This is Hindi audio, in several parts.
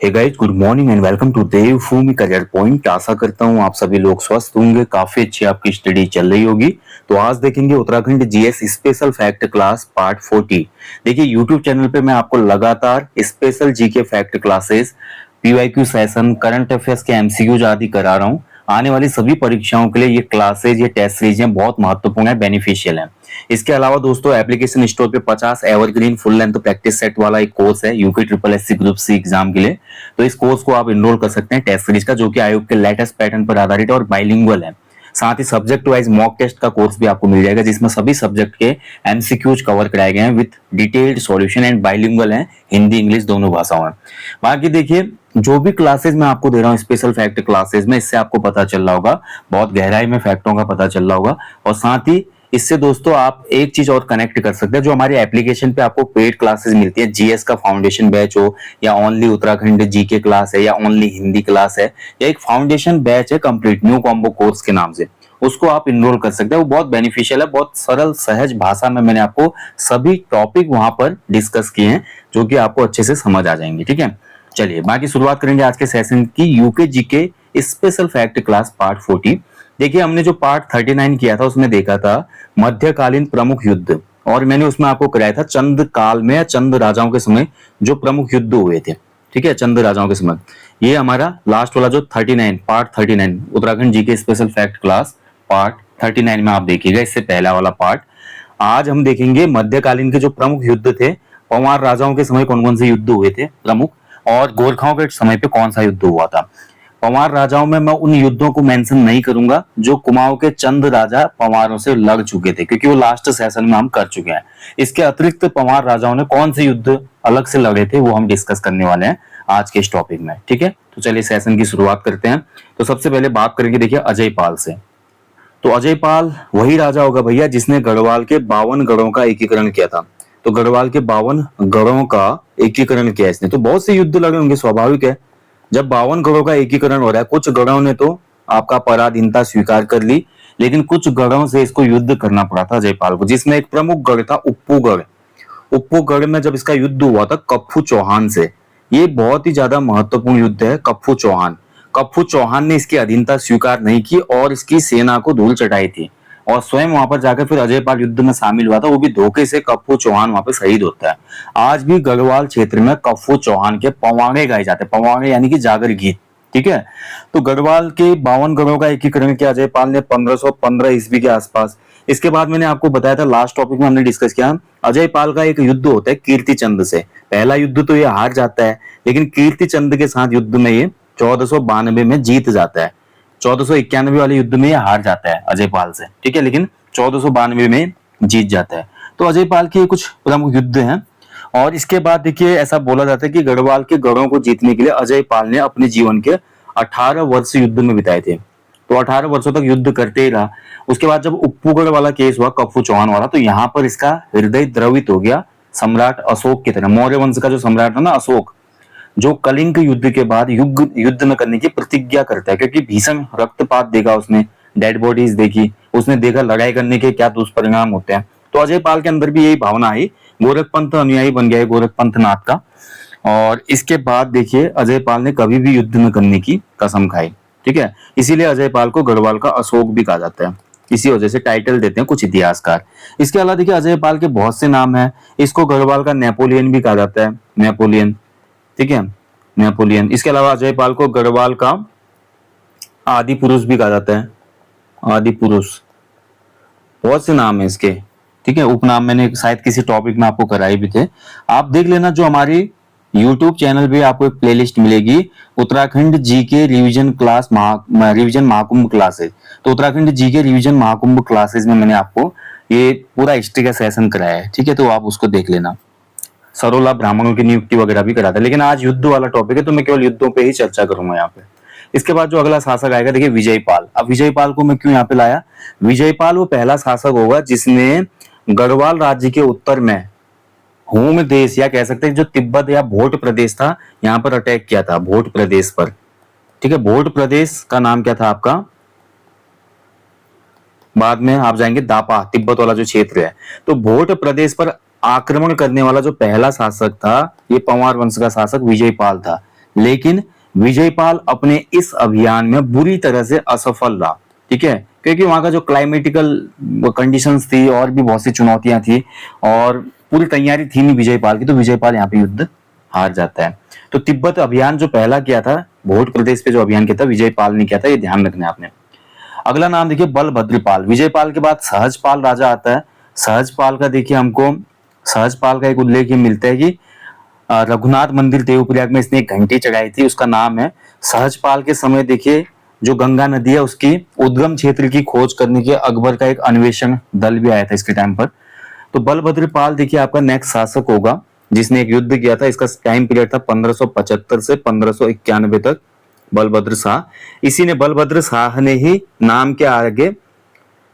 Hey guys, good morning and welcome to Devbhoomi career point. आशा करता हूँ आप सभी लोग स्वस्थ होंगे, काफी अच्छी आपकी स्टडी चल रही होगी। तो आज देखेंगे Uttarakhand GS special fact class part 40। देखिए यूट्यूब चैनल पे मैं आपको लगातार special GK fact classes, PYQ session, current affairs के एमसीक्यूज आदि करा रहा हूँ। आने वाली सभी परीक्षाओं के लिए ये क्लासेज, ये टेस्ट सीरीज बहुत महत्वपूर्ण है, बेनिफिशियल है। इसके अलावा दोस्तों एप्लीकेशन स्टोर पे 50 evergreen full length practice set वाला एक कोर्स है UP triple SC group C exam के लिए। तो इस कोर्स को आप इनरोल कर सकते हैं टेस्ट सीरीज का, जो कि आयोग के लेटेस्ट पैटर्न पर आधारित है और बाइलिंगुअल है। साथ ही सब्जेक्ट वाइज मॉक टेस्ट का कोर्स भी आपको मिल जाएगा, जिसमें सभी सब्जेक्ट के एमसीक्यूज कवर कराए गए हैं with detailed solution and bilingual है, हिंदी इंग्लिश दोनों भाषाओं में। बाकी देखिए जो भी क्लासेस मैं आपको दे रहा हूँ स्पेशल फैक्ट क्लासेस में, इससे आपको पता चल रहा होगा, बहुत गहराई में फैक्टों का पता चल रहा होगा। और साथ ही इससे दोस्तों आप एक चीज और कनेक्ट कर सकते हैं, जो हमारे एप्लीकेशन पे आपको पेड क्लासेस मिलती है, जीएस का फाउंडेशन बैच हो या ओनली उत्तराखंड जीके क्लास है या ओनली हिंदी क्लास है या एक फाउंडेशन बैच है कंप्लीट न्यू कॉम्बो कोर्स के नाम से, उसको आप इनरोल कर सकते हैं। वो बहुत बेनिफिशियल है, बहुत सरल सहज भाषा में मैंने आपको सभी टॉपिक वहां पर डिस्कस किए हैं, जो कि आपको अच्छे से समझ आ जाएंगे। ठीक है, चलिए बाकी शुरुआत करेंगे आज के सेशन की UK GK special fact class part 40। देखिए हमने जो पार्ट 39 किया था उसमें देखा था मध्यकालीन प्रमुख युद्ध, और मैंने उसमें आपको कराया था चंद काल में या चंद राजाओं के समय जो प्रमुख युद्ध हुए थे। ठीक है, चंद राजाओं के समय। ये हमारा लास्ट वाला जो 39 part 39 Uttarakhand GK special fact class part 39 में आप देखिएगा, इससे पहला वाला पार्ट। आज हम देखेंगे मध्यकालीन के जो प्रमुख युद्ध थे, पंवार राजाओं के समय कौन कौन से युद्ध हुए थे प्रमुख, और गोरखाओं के समय पे कौन सा युद्ध हुआ था। पंवार राजाओं में मैं उन युद्धों को मेंशन नहीं करूंगा जो कुमाऊं के चंद राजा पंवारों से लड़ चुके थे, क्योंकि वो लास्ट सेशन में हम कर चुके हैं। इसके अतिरिक्त पंवार राजाओं ने कौन से युद्ध अलग से लड़े थे वो हम डिस्कस करने वाले हैं आज के इस टॉपिक में। ठीक है, तो चलिए सेशन की शुरुआत करते हैं। तो सबसे पहले बात करेंगे देखिए अजय पाल से। तो अजय पाल वही राजा होगा भैया जिसने गढ़वाल के 52 गढ़ों का एकीकरण किया था। तो गढ़वाल के 52 गढ़ों का एकीकरण किया इसने, तो बहुत से युद्ध लड़े होंगे, स्वाभाविक है। जब 52 गढ़ों का एकीकरण हो रहा है, कुछ गढ़ों ने तो आपका पराधीनता स्वीकार कर ली, लेकिन कुछ गढ़ों से इसको युद्ध करना पड़ा था जयपाल को, जिसमें एक प्रमुख गढ़ था उप्पूगढ़। उप्पूगढ़ में जब इसका युद्ध हुआ था कप्पू चौहान से, ये बहुत ही ज्यादा महत्वपूर्ण युद्ध है। कप्पू चौहान, कप्पू चौहान ने इसकी अधीनता स्वीकार नहीं की और इसकी सेना को धूल चटाई थी, और स्वयं वहां पर जाकर फिर अजयपाल युद्ध में शामिल हुआ था, वो भी धोखे से। कप्पू चौहान वहां पे शहीद होता है। आज भी गढ़वाल क्षेत्र में कप्पू चौहान के पवाड़े गाए जाते हैं, पवाड़े यानी कि जागर गीत। ठीक है, तो गढ़वाल के 52 गढ़ों का एकीकरण किया अजयपाल ने 1515 ईस्वी के आसपास। इसके बाद मैंने आपको बताया था लास्ट टॉपिक में हमने डिस्कस किया, अजयपाल का एक युद्ध होता है कीर्ति चंद से। पहला युद्ध तो ये हार जाता है, लेकिन कीर्ति चंद के साथ युद्ध में ये 1492 में जीत जाता है। 1491 वाले युद्ध में ये हार जाता है अजयपाल से, ठीक है, लेकिन 1492 में जीत जाता है। तो अजयपाल के कुछ प्रमुख युद्ध हैं। और इसके बाद देखिए ऐसा बोला जाता है कि गढ़वाल के गढ़ों को जीतने के लिए अजयपाल ने अपने जीवन के 18 वर्ष युद्ध में बिताए थे। तो 18 वर्षों तक युद्ध करते ही रहा। उसके बाद जब उप्पूगढ़ वाला केस हुआ, कप्पू चौहान वाला, तो यहाँ पर इसका हृदय द्रवित हो गया सम्राट अशोक की तरह। मौर्य वंश का जो सम्राट था ना अशोक, जो कलिंग युद्ध के बाद युद्ध में करने की प्रतिज्ञा करता है, क्योंकि भीषण रक्तपात देखा उसने, डेड बॉडीज देखी, उसने देखा लड़ाई करने के क्या दुष्परिणाम होते हैं। तो अजयपाल के अंदर भी यही भावना आई, गोरखपंथ अनुयायी बन गया है गोरखपंथ नाथ का। और इसके बाद देखिए अजयपाल ने कभी भी युद्ध में करने की कसम खाई। ठीक है, इसीलिए अजयपाल को गढ़वाल का अशोक भी कहा जाता है, इसी वजह से टाइटल देते हैं कुछ इतिहासकार। इसके अलावा देखिए अजयपाल के बहुत से नाम हैं। इसको गढ़वाल का नेपोलियन भी कहा जाता है, नेपोलियन। ठीक है, नेपोलियन। इसके अलावा अजयपाल को गढ़वाल का आदि पुरुष भी कहा जाता है, आदि पुरुष। बहुत से नाम है इसके। ठीक है, उपनाम मैंने शायद किसी टॉपिक में आपको कराए भी थे, आप देख लेना। जो हमारी YouTube चैनल पे आपको एक प्लेलिस्ट मिलेगी, Uttarakhand GK revision class revision Mahakumbh classes. तो Uttarakhand GK revision Mahakumbh classes में मैंने आपको ये पूरा हिस्ट्री का सेशन कराया है। ठीक है, तो आप उसको देख लेना। सरोला ब्राह्मणों की नियुक्ति वगैरह भी कराता है, लेकिन आज युद्ध वाला टॉपिक है तो मैं केवल युद्धों पे ही चर्चा करूंगा यहाँ पे। इसके बाद जो अगला शासक आएगा देखिए विजयपाल। अब विजयपाल को मैं क्यों यहाँ पे लाया, विजयपाल वो पहला शासक होगा जिसने गढ़वाल राज्य के उत्तर में होम देश, या कह सकते हैं जो तिब्बत या भोट प्रदेश था, यहाँ पर अटैक किया था, भोट प्रदेश पर। ठीक है, भोट प्रदेश का नाम क्या था आपका, बाद में आप जाएंगे दापा, तिब्बत वाला जो क्षेत्र है। तो भोट प्रदेश पर आक्रमण करने वाला जो पहला शासक था, ये पंवार वंश का शासक विजयपाल था, लेकिन विजयपाल अपने इस अभियान में बुरी तरह से असफल रहा। ठीक है, क्योंकि वहां का जो क्लाइमेटिकल कंडीशंस थी और भी बहुत सी चुनौतियां थी और पूरी तैयारी थी नहीं विजयपाल की, तो विजयपाल यहाँ पे युद्ध हार जाता है। तो तिब्बत अभियान जो पहला किया था, भोट प्रदेश पे जो अभियान किया था, विजयपाल ने किया था, ये ध्यान रखना है आपने। अगला नाम देखिए बलभद्रपाल। विजयपाल के बाद सहजपाल राजा आता है। सहजपाल का देखिए हमको सहजपाल का एक उल्लेख ये मिलता है कि रघुनाथ मंदिर देवप्रयाग में इसने एक घंटी चढ़ाई थी, उसका नाम है सहजपाल। के समय देखिए जो गंगा नदी है उसकी उद्गम क्षेत्र की खोज करने के अकबर का एक अन्वेषण दल भी आया था इसके टाइम पर। तो बलभद्रपाल देखिए आपका नेक्स्ट शासक होगा जिसने एक युद्ध किया था। इसका टाइम पीरियड था 1575 से 1591 तक, बलभद्र शाह। इसी ने बलभद्र शाह ने ही नाम के आगे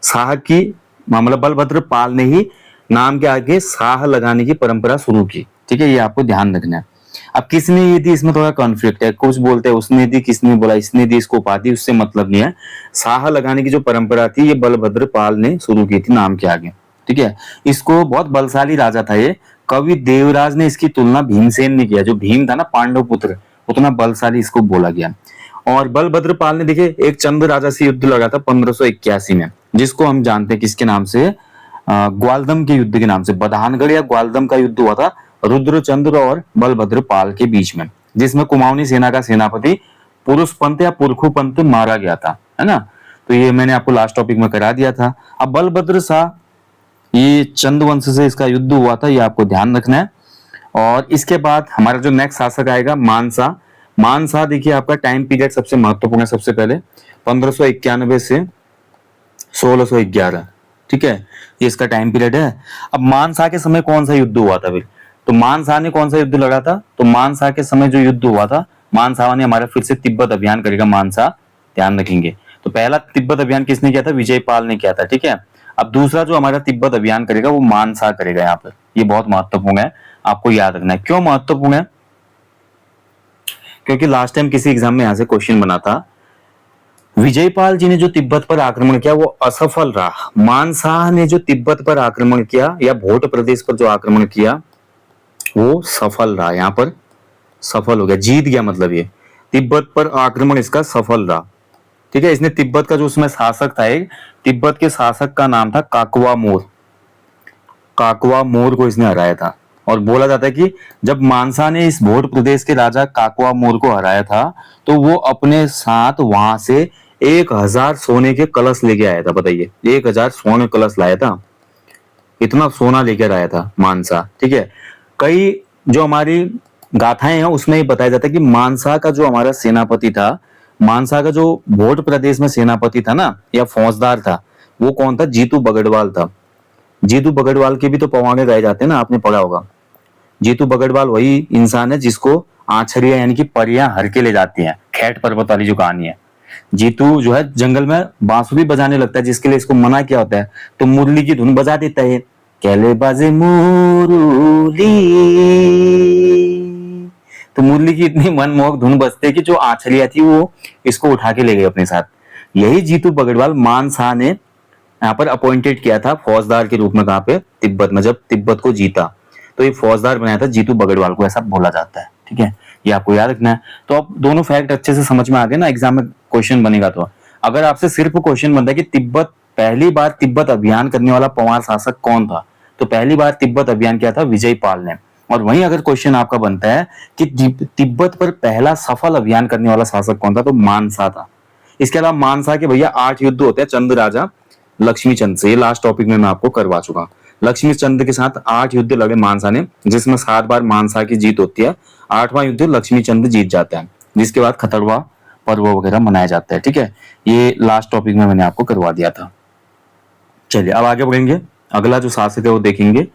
शाह की मतलब बलभद्र पाल ने ही नाम के आगे शाह लगाने की परंपरा शुरू की। ठीक है, ये आपको ध्यान रखना है। अब किसने ये दी, इसमें थोड़ा कॉन्फ्लिक्ट है, कुछ बोलते हैं उसने दी, किसने बोला इसने दी, इसको उपाधि उससे मतलब नहीं है। शाह लगाने की जो परंपरा थी ये बलभद्र पाल ने शुरू की थी नाम के आगे। ठीक है, इसको बहुत बलशाली राजा था ये। कवि देवराज ने इसकी तुलना भीमसेन ने किया, जो भीम था ना पांडव पुत्र, उतना बलशाली इसको बोला गया। और बलभद्र पाल ने देखिए एक चंद राजा से युद्ध लगा था 1581 में, जिसको हम जानते हैं किसके नाम से, ग्वालदम के युद्ध के नाम से। बधानगढ़ या ग्वालदम का युद्ध हुआ था रुद्रचंद्र और बलभद्र पाल के बीच में, जिसमें कुमाऊनी सेना का सेनापति पुरुषपंत या पुरखुपंत मारा गया था, है ना। तो ये मैंने आपको लास्ट टॉपिक में करा दिया था। अब बलभद्र शाह, ये चंद वंश से इसका युद्ध हुआ था, ये आपको ध्यान रखना है। और इसके बाद हमारा जो नेक्स्ट शासक आएगा मानसा। मानसा देखिए आपका टाइम पीरियड सबसे महत्वपूर्ण है। सबसे पहले 1591 से 1611। ठीक है, ये इसका टाइम पीरियड है। अब मानसा के समय कौन सा युद्ध हुआ था भाई, तो मानसा ने कौन सा युद्ध लड़ा था, तो मानसा के समय जो युद्ध हुआ था, मानसा ने हमारा फिर से तिब्बत अभियान करेगा मानसा, ध्यान रखेंगे। तो पहला तिब्बत अभियान किसने किया था, विजयपाल ने किया था। ठीक है, अब दूसरा जो हमारा तिब्बत अभियान करेगा वो मानसा करेगा। यहाँ पर ये बहुत महत्वपूर्ण है, आपको याद रखना है। क्यों महत्वपूर्ण है, क्योंकि लास्ट टाइम किसी एग्जाम में यहां से क्वेश्चन बना था, विजयपाल जी ने जो तिब्बत पर आक्रमण किया वो असफल रहा। मानसा ने जो तिब्बत पर आक्रमण किया या भोट प्रदेश पर जो आक्रमण किया वो सफल रहा। यहाँ पर सफल हो गया, जीत गया, मतलब ये तिब्बत पर आक्रमण इसका सफल रहा। ठीक है, इसने तिब्बत का जो उसमें शासक था, एक तिब्बत के शासक का नाम था काकवा मोर। काकवा मोर को इसने हराया था। और बोला जाता है कि जब मानसा ने इस भोट प्रदेश के राजा काकवा मोर को हराया था तो वो अपने साथ वहां से 1000 सोने के कलश लेके आया था। बताइए, 1000 सोने कलश लाया था, इतना सोना लेकर आया था मानसा। ठीक है, कई जो हमारी गाथाएं हैं उसमें ये बताया जाता है कि मानसा का जो हमारा सेनापति था, मानसा का जो भोट प्रदेश में सेनापति था ना या फौजदार था, वो कौन था, जीतू बगड़वाल था। जीतू बगड़वाल के भी तो पवाड़े गाए जाते हैं ना, आपने पढ़ा होगा। जीतू बगड़वाल वही इंसान है जिसको आछरिया यानी कि परियां हर के ले जाती हैं, खैट पर्वत वाली जो कहानी है। जीतू जो है जंगल में बांसुरी बजाने लगता है, जिसके लिए इसको मना किया होता है, तो मुरली की धुन बजा देता है, कैले बाजे मुरली। तो मुरली की इतनी मनमोहक धुन बजती है कि जो आछरिया थी वो इसको उठा के ले गई अपने साथ। यही जीतू बगड़वाल मान शाह ने यहाँ पर अपॉइंटेड किया था फौजदार के रूप में, कहाँ पे, तिब्बत में, जब तिब्बत को जीता तो ये फौजदार बनाया था जीतू बगड़वाल को, ऐसा बोला जाता है। ठीक है, ये आपको याद रखना है। तो अब दोनों फैक्ट अच्छे से समझ में आ गए ना, एग्जाम में क्वेश्चन बनेगा तो। अगर आपसे सिर्फ क्वेश्चन बनता है कि तिब्बत पहली बार तिब्बत अभियान करने वाला पंवार शासक कौन था, तो पहली बार तिब्बत अभियान किया था विजयपाल ने। और वहीं अगर क्वेश्चन आपका बनता है कि तिब्बत पर पहला सफल अभियान करने वाला शासक कौन था, तो मानसा था। इसके अलावा मानसा के भैया 8 युद्ध होते हैं चंद राजा लक्ष्मी चंद से, ये लास्ट टॉपिक में मैं आपको करवा चुका। लक्ष्मी चंद के साथ 8 युद्ध लड़े मानसा ने, जिसमें 7 बार मानसा की जीत होती है। 8वां युद्ध लक्ष्मी चंद जीत जाता है, जिसके बाद खतरवा पर्व वगैरह मनाया जाता है। ठीक है, ये लास्ट टॉपिक में मैंने आपको करवा दिया था। चलिए अब आगे बढ़ेंगे, अगला जो शासक है वो देखेंगे।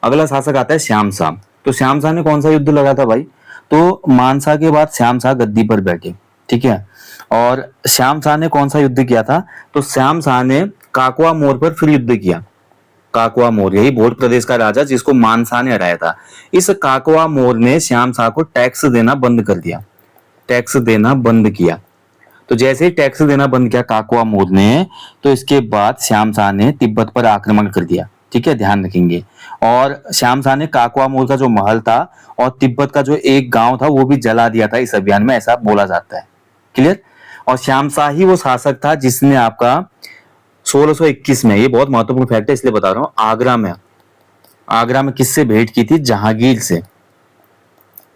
अगला शासक आता है श्याम शाह। तो श्याम शाह ने कौन सा युद्ध लड़ा था भाई, तो मानसा के बाद श्याम शाह गद्दी पर बैठे। ठीक है, और श्याम शाह ने कौन सा युद्ध किया था, तो श्याम शाह ने काकवा मोर पर फिर युद्ध किया। काकवा मोर यही भोट प्रदेश का राजा जिसको मानसा ने हराया था। इस काकवा मोर ने श्याम शाह को टैक्स देना बंद कर दिया, टैक्स देना बंद किया। तो जैसे ही टैक्स देना बंद किया काकवा मोर ने, तो इसके बाद श्याम शाह ने तिब्बत पर आक्रमण कर दिया। ठीक है, ध्यान रखेंगे। और श्याम शाह ने काकवा मोड़ का जो महल था और तिब्बत का जो एक गांव था वो भी जला दिया था इस अभियान में, ऐसा बोला जाता है। क्लियर। और श्याम शाह ही वो शासक था जिसने आपका 1621 में, ये बहुत महत्वपूर्ण फैक्ट है इसलिए बता रहा हूं, आगरा में किससे भेंट की थी? जहांगीर से,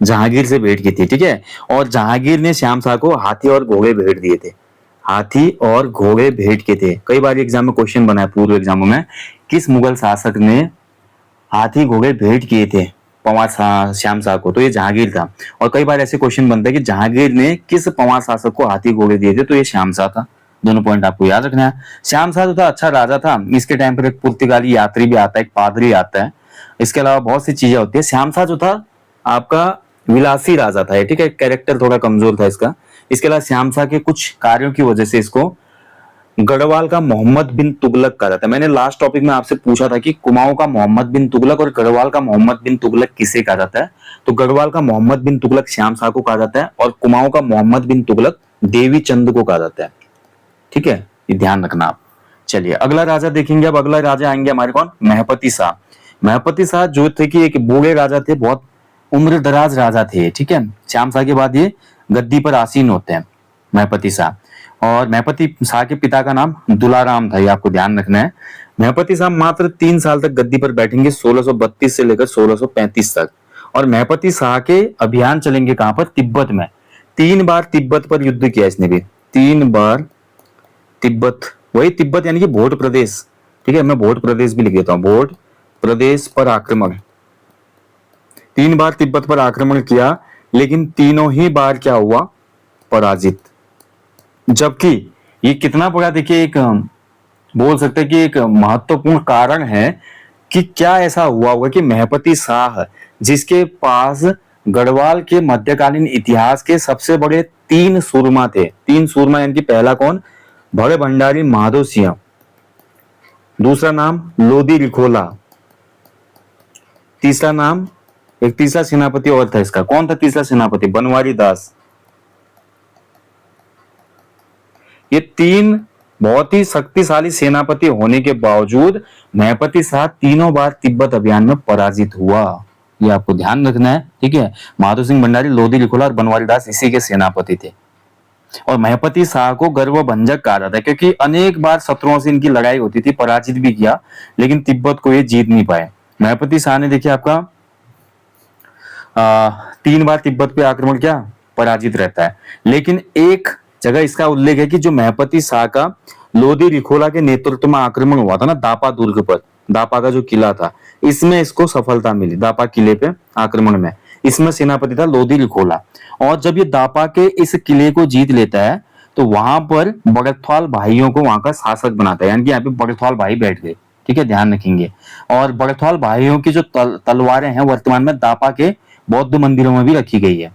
जहांगीर से भेंट की थी। ठीक है। और जहांगीर ने श्याम शाह को हाथी और घोड़े भेंट दिए थे, हाथी और घोड़े भेंट के थे। कई बार एग्जाम में क्वेश्चन बना है, पूर्व एग्जामों में, किस मुगल शासक ने हाथी घोड़े भेंट किए थे पंवार श्याम शाह को? तो ये जहांगीर था। और कई बार ऐसे क्वेश्चन बनते हैं कि जहांगीर ने किस पंवार शासक को हाथी घोड़े दिए थे? तो ये श्याम शाह था। दोनों पॉइंट आपको याद रखना है। श्याम शाह जो था अच्छा राजा था। इसके टाइम पर एक पुर्तगाली यात्री भी आता है, एक पादरी आता है, इसके अलावा बहुत सी चीजें होती है। श्याम शाह जो था आपका विलासी राजा था, ठीक है, कैरेक्टर थोड़ा कमजोर था इसका। इसके अलावा श्याम शाह के कुछ कार्यों की वजह से इसको गढ़वाल का मोहम्मद बिन तुगलक कहा जाता है। मैंने लास्ट टॉपिक में आपसे पूछा था कि कुमाऊं का मोहम्मद बिन तुगलक और गढ़वाल का मोहम्मद बिन तुगलक किसे कहा जाता है? तो गढ़वाल का मोहम्मद बिन तुगलक श्याम शाह को कहा जाता है और कुमाऊं का मोहम्मद बिन तुगलक देवी चंद को कहा जाता है। ठीक है, ये ध्यान रखना आप। चलिए अगला राजा देखेंगे। अब अगला राजा आएंगे हमारे कौन? महपति शाह। महपति शाह जो थे कि एक बूढ़े राजा थे, बहुत उम्र दराज राजा थे। ठीक है, श्याम शाह के बाद ये गद्दी पर आसीन होते हैं महपति शाह। और महपति शाह के पिता का नाम दुलाराम था, ये आपको ध्यान रखना है। महपति शाह मात्र 3 साल तक गद्दी पर बैठेंगे, 1632 से लेकर 1635 तक। और महपति शाह के अभियान चलेंगे कहां पर? तिब्बत में। 3 बार तिब्बत पर युद्ध किया इसने भी, 3 बार तिब्बत, वही तिब्बत यानी कि भोट प्रदेश। ठीक है, मैं भोट प्रदेश भी लिख देता हूं, भोट प्रदेश पर आक्रमण। 3 बार तिब्बत पर आक्रमण किया, लेकिन तीनों ही बार क्या हुआ? पराजित। जबकि ये कितना बड़ा, देखिए, एक बोल सकते हैं कि एक महत्वपूर्ण कारण है कि क्या ऐसा हुआ होगा कि महपति शाह, जिसके पास गढ़वाल के मध्यकालीन इतिहास के सबसे बड़े 3 सूरमा थे, 3 सूरमा, यानी कि पहला कौन? भड़े भंडारी माधो सिंह, दूसरा नाम लोधी रिखोला, तीसरा नाम, एक तीसरा सेनापति और था इसका, कौन था तीसरा सेनापति? बनवारी दास। ये 3 बहुत ही शक्तिशाली सेनापति होने के बावजूद महपति शाह तीनों बार तिब्बत अभियान में पराजित हुआ, ये आपको ध्यान रखना है। ठीक है, माधो सिंह भंडारी, लोधी रिखोला और बनवारी दास इसी के सेनापति थे। और महपति शाह को गर्वभंजक कहा जाता है क्योंकि अनेक बार शत्रुओं से इनकी लड़ाई होती थी, पराजित भी किया, लेकिन तिब्बत को ये जीत नहीं पाए। महपति शाह ने देखिए आपका 3 बार तिब्बत पे आक्रमण किया, पराजित रहता है। लेकिन एक जगह इसका उल्लेख है कि जो महपति शाह का लोधी रिखोला के नेतृत्व में आक्रमण हुआ था ना दापा दुर्ग पर, दापा का जो किला था, इसमें इसको सफलता मिली। दापा किले पे आक्रमण में इसमें सेनापति था लोधी रिखोला। और जब ये दापा के इस किले को जीत लेता है तो वहां पर बड़थवाल भाइयों को वहां का शासक बनाता है, यानी कि यहाँ पे बड़थवाल भाई बैठ गए। ठीक है, ध्यान रखेंगे। और बड़थवाल भाइयों की जो तलवारें हैं वर्तमान में दापा के बौद्ध मंदिरों में भी रखी गई है।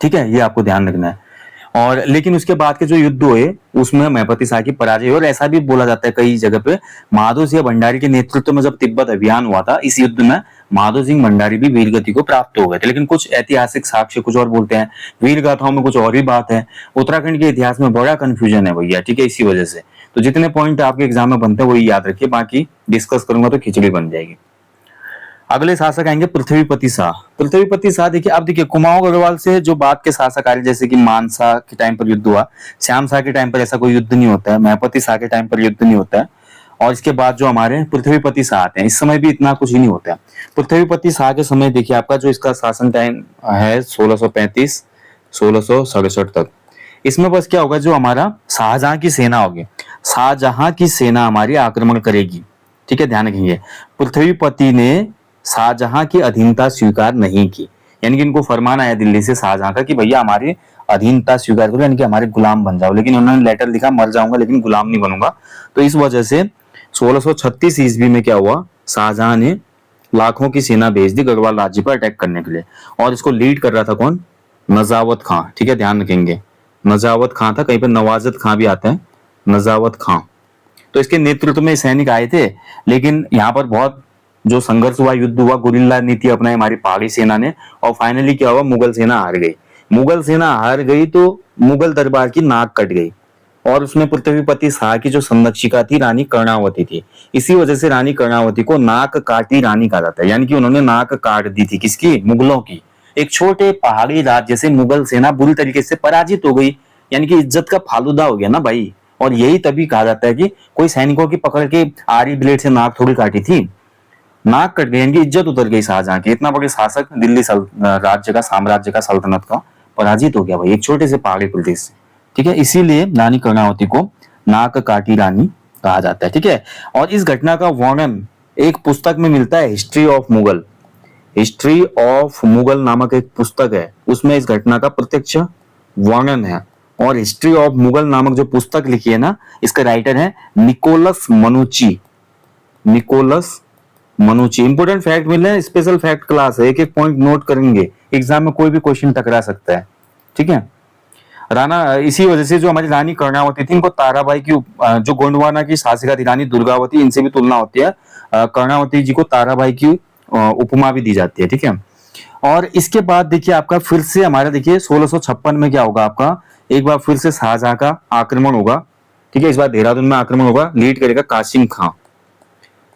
ठीक है, ये आपको ध्यान रखना है। और लेकिन उसके बाद के जो युद्ध हुए उसमें महपति शाह की पराजय हुई। और ऐसा भी बोला जाता है कई जगह पे, माधो सिंह भंडारी के नेतृत्व में जब तिब्बत अभियान हुआ था, इस युद्ध में माधो सिंह भंडारी भी वीर गति को प्राप्त हो गए थे। लेकिन कुछ ऐतिहासिक साक्ष्य कुछ और बोलते हैं, वीर गाथाओं में कुछ और ही बात है। उत्तराखंड के इतिहास में बड़ा कंफ्यूजन है भैया। ठीक है, इसी वजह से तो जितने पॉइंट आपके एग्जाम में बनते हैं वही याद रखिए, बाकी डिस्कस करूंगा तो खिचड़ी बन जाएगी। अगले शासक आएंगे पृथ्वीपति शाह। पृथ्वीपति शाह देखिए, अब देखिए कुमाऊं गढ़वाल से जो बाद के शासक आए, जैसे कि मानसा के टाइम पर युद्ध हुआ, श्याम शाह के टाइम पर ऐसा कोई युद्ध नहीं होता है, महपति शाह के टाइम पर युद्ध नहीं होता है। और इसके बाद जो हमारे पृथ्वीपति शाह आते हैं, इस समय भी इतना कुछ ही नहीं होता है। पृथ्वीपति शाह के समय देखिए आपका जो इसका शासन टाइम है 1635 1667 तक। इसमें बस क्या होगा, जो हमारा शाहजहां की सेना होगी, शाहजहां की सेना हमारी आक्रमण करेगी। ठीक है, ध्यान रखेंगे। पृथ्वीपति ने शाहजहां की अधीनता स्वीकार नहीं की, यानी कि इनको फरमान आया दिल्ली से शाहजहां का कि भैया हमारी अधीनता स्वीकार करो, यानी कि हमारे गुलाम बन जाओ। लेकिन उन्होंने लेटर लिखा, मर जाऊंगा लेकिन गुलाम नहीं बनूंगा। तो इस वजह से 1636 ईस्वी में क्या हुआ, शाहजहां ने लाखों की सेना भेज दी गढ़वाल राज्य पर अटैक करने के लिए। और इसको लीड कर रहा था कौन? नजावत खां। ठीक है, ध्यान रखेंगे, नजावत खां था, कहीं पर नवाजत खां भी आता है, नजावत खां। तो इसके नेतृत्व में सैनिक आए थे, लेकिन यहाँ पर बहुत जो संघर्ष हुआ, युद्ध हुआ, गुरिल्ला नीति अपनाई हमारी पहाड़ी सेना ने, और फाइनली क्या हुआ, मुगल सेना हार गई। मुगल सेना हार गई तो मुगल दरबार की नाक कट गई। और उसमें पृथ्वीपति शाह की जो संरक्षिका थी रानी कर्णावती थी। इसी वजह से रानी कर्णावती को नाक काटी रानी कहा जाता है, यानी कि उन्होंने नाक काट दी थी किसकी, मुगलों की। एक छोटे पहाड़ी राज्य से मुगल सेना बुरी तरीके से पराजित हो गई, यानी कि इज्जत का फालूदा हो गया ना भाई। और यही तभी कहा जाता है कि कोई सैनिकों की पकड़ के आरी ब्लेड से नाक थोड़ी काटी थी, नाक कट गई, यानी कि इज्जत उतर गई शाहजहां की। इतना बड़े शासक दिल्ली राज्य का, साम्राज्य का, सल्तनत का पराजित हो गया भाई एक छोटे से पहाड़ी प्रदेश से। ठीक है, इसीलिए रानी कर्णावती को नाक काटी रानी कहा जाता है। ठीक है, और इस घटना का वर्णन एक पुस्तक में मिलता है, history of Mughal. History of Mughal नामक एक पुस्तक है, उसमें इस घटना का प्रत्यक्ष वर्णन है। और हिस्ट्री ऑफ मुगल नामक जो पुस्तक लिखी है ना, इसका राइटर है निकोलस मनुची। निकोलस मनुची। इंपोर्टेंट फैक्ट मिल रहे हैं, स्पेशल फैक्ट क्लास है, एक एक पॉइंट नोट करेंगे, एग्जाम में कोई भी क्वेश्चन टकरा सकता है। ठीक है, राणा, इसी वजह से जो हमारी रानी कर्णावती थी, इनको ताराबाई की जो गोंडवाना की शासिका थी रानी दुर्गावती, इनसे भी तुलना होती है। कर्णावती जी को ताराबाई की उपमा भी दी जाती है। ठीक है, और इसके बाद देखिए आपका फिर से हमारा देखिए 1656 में क्या होगा आपका, एक बार फिर से शाहजहां का आक्रमण होगा। ठीक है, इस बार देहरादून में आक्रमण होगा, लीड करेगा कासिम खां।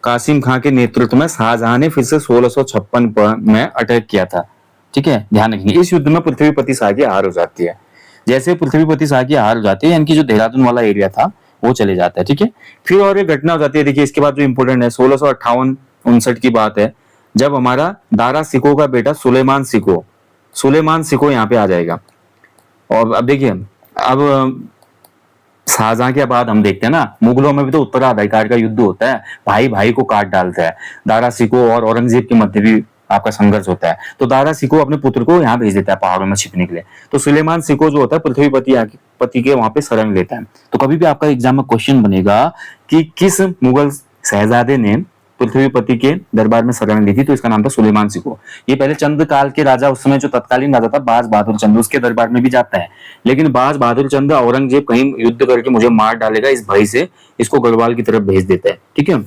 कासिम खां के नेतृत्व में शाहजहां ने फिर से 1656 में अटैक किया था। ठीक है, ध्यान रखिए, इस युद्ध में पृथ्वीपति शाह की हार हो जाती है। जैसे पृथ्वीपति शाह की हार हो जाती है, यानी कि जो देहरादून वाला एरिया था वो चले जाता है। ठीक है, फिर और एक घटना हो जाती है, देखिए इसके बाद जो इंपोर्टेंट है, 1658-59 की बात है, जब हमारा दारा सिको का बेटा सुलेमान सिको यहाँ पे आ जाएगा। और अब देखिए, अब शाहजहां के बाद हम देखते हैं ना, मुगलों में भी तो उत्तराधिकार का युद्ध होता है, भाई भाई को काट डालता है। दारा सिको और औरंगजेब के मध्य भी आपका संघर्ष होता है, तो दारा सिको अपने पुत्र को यहाँ भेज देता है पहाड़ों में छिपने के लिए। तो सुलेमान सिको जो होता है पृथ्वीपति पति के वहां पे शरण लेता है। तो कभी भी आपका एग्जाम में क्वेश्चन बनेगा कि किस मुगल शहजादे ने पृथ्वीपति के दरबार में शरण ली थी, तो इसका नाम था सुलेमान सिको। ये पहले चंद काल के राजा, उस समय जो तत्कालीन राजा था बाज बहादुर चंद, उसके दरबार में भी जाता है। लेकिन बाज बहादुर चंद औरंगजेब कहीं युद्ध करके मुझे मार डालेगा इस भय से इसको गढ़वाल की तरफ भेज देता है। ठीक है,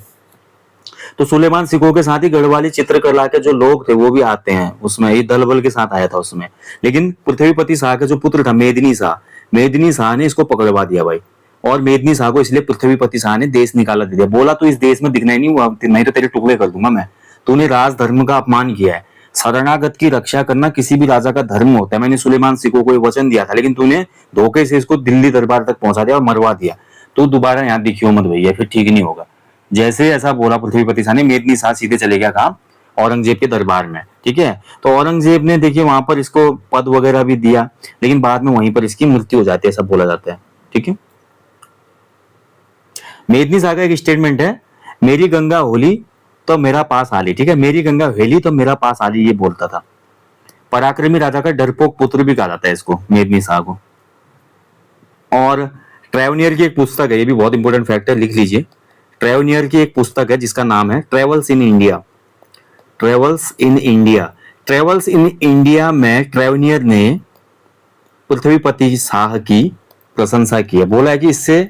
तो सुलेमान सिको के साथ ही गढ़वाली चित्रकला के जो लोग थे वो भी आते हैं उसमें, ये दल बल के साथ आया था उसमें। लेकिन पृथ्वीपति शाह का जो पुत्र था मेदिनी शाह ने इसको पकड़वा दिया भाई। और मेदिनी शाह को इसलिए पृथ्वीपति शाह ने देश निकाला दे दिया, बोला तो इस देश में दिखना ही नहीं हुआ, नहीं तो तेरे टुकड़े कर दूंगा मैं, तूने राज धर्म का अपमान किया है। शरणागत की रक्षा करना किसी भी राजा का धर्म होता है, मैंने सुलेमान सिको को वचन दिया था, लेकिन तूने धोखे से इसको दिल्ली दरबार तक पहुंचा दिया और मरवा दिया, तो दोबारा यहाँ दिखियो मत भैया, फिर ठीक नहीं होगा। जैसे ऐसा बोला पृथ्वीपति शाह ने, मेदिनी शाह सीधे चले गया कहा, औरंगजेब के दरबार में। ठीक है, तो औरंगजेब ने देखिए वहां पर इसको पद वगैरह भी दिया, लेकिन बाद में वहीं पर इसकी मृत्यु हो जाती है, सब बोला जाता है। ठीक है, मेदिनी शाह का एक स्टेटमेंट है, मेरी गंगा होली तो मेरा पास आली। ठीक है, मेरी गंगा हेली तो मेरा पास आली, ये बोलता था। पराक्रमी राजा का डरपोक पुत्र भी कहा जाता है इसको, मेदिनी शाह को। और ट्रेवनियर की एक पुस्तक है, ये भी बहुत इंपॉर्टेंट फैक्ट है, लिख लीजिए। ट्रेवनियर की एक पुस्तक है जिसका नाम है travels in India. Travels in India, travels in India में ट्रेवनियर ने पृथ्वीपति शाह की प्रशंसा की है, बोला है कि इससे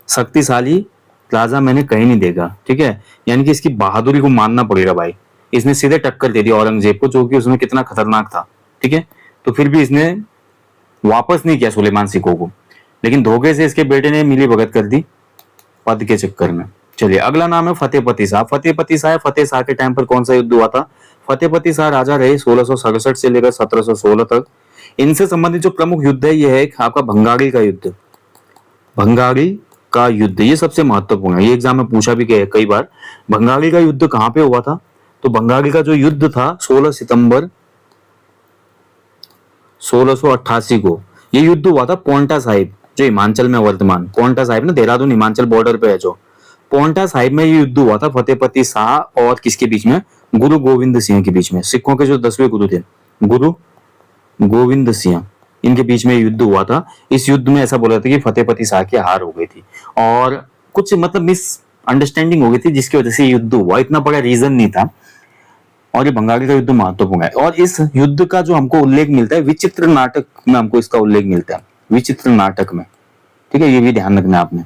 शक्तिशाली राजा मैंने कहीं नहीं देखा। ठीक है, यानी कि इसकी बहादुरी को मानना पड़ेगा भाई, इसने सीधे टक्कर दे दी औरंगजेब को, जो कि उसमें कितना खतरनाक था। ठीक है, तो फिर भी इसने वापस नहीं किया सुलेमान सिको को, लेकिन धोखे से इसके बेटे ने मिली भगत कर दी पद के चक्कर में। चलिए, अगला नाम है फतेहपति शाह। फतेहपति शाह, फतेह शाह के टाइम पर कौन सा युद्ध हुआ था? फतेहपति शाह राजा रहे 1667 से लेकर 1716 तक। इनसे संबंधित जो प्रमुख युद्ध है, यह है आपका भंगारी का युद्ध। भंगारी का युद्ध ये सबसे महत्वपूर्ण है, ये एग्जाम में पूछा भी गया है कई बार। भंगारी का युद्ध कहां पे हुआ था? तो भंगारी का जो युद्ध था 16 सितंबर 1688 को, ये युद्ध हुआ था पोंटा साहिब, जो हिमाचल में वर्तमान पोंटा साहिब ना, देहरादून हिमाचल बॉर्डर पे है जो पोंटा साहिब में ये युद्ध हुआ था फतेहपति शाह और किसके बीच में? गुरु गोविंद सिंह के बीच में। सिखों के जो 10वें गुरु थे गुरु गोविंद सिंह, इनके बीच में युद्ध हुआ था। इस युद्ध में ऐसा बोला था कि फतेहपति शाह की हार हो गई थी और कुछ मतलब मिस अंडरस्टैंडिंग हो गई थी, जिसकी वजह से युद्ध हुआ। इतना बड़ा रीजन नहीं था, और ये बंगाली का युद्ध महत्वपूर्ण है। और इस युद्ध का जो हमको उल्लेख मिलता है विचित्र नाटक में, हमको इसका उल्लेख मिलता है विचित्र नाटक में। ठीक है, ये भी ध्यान रखना आपने।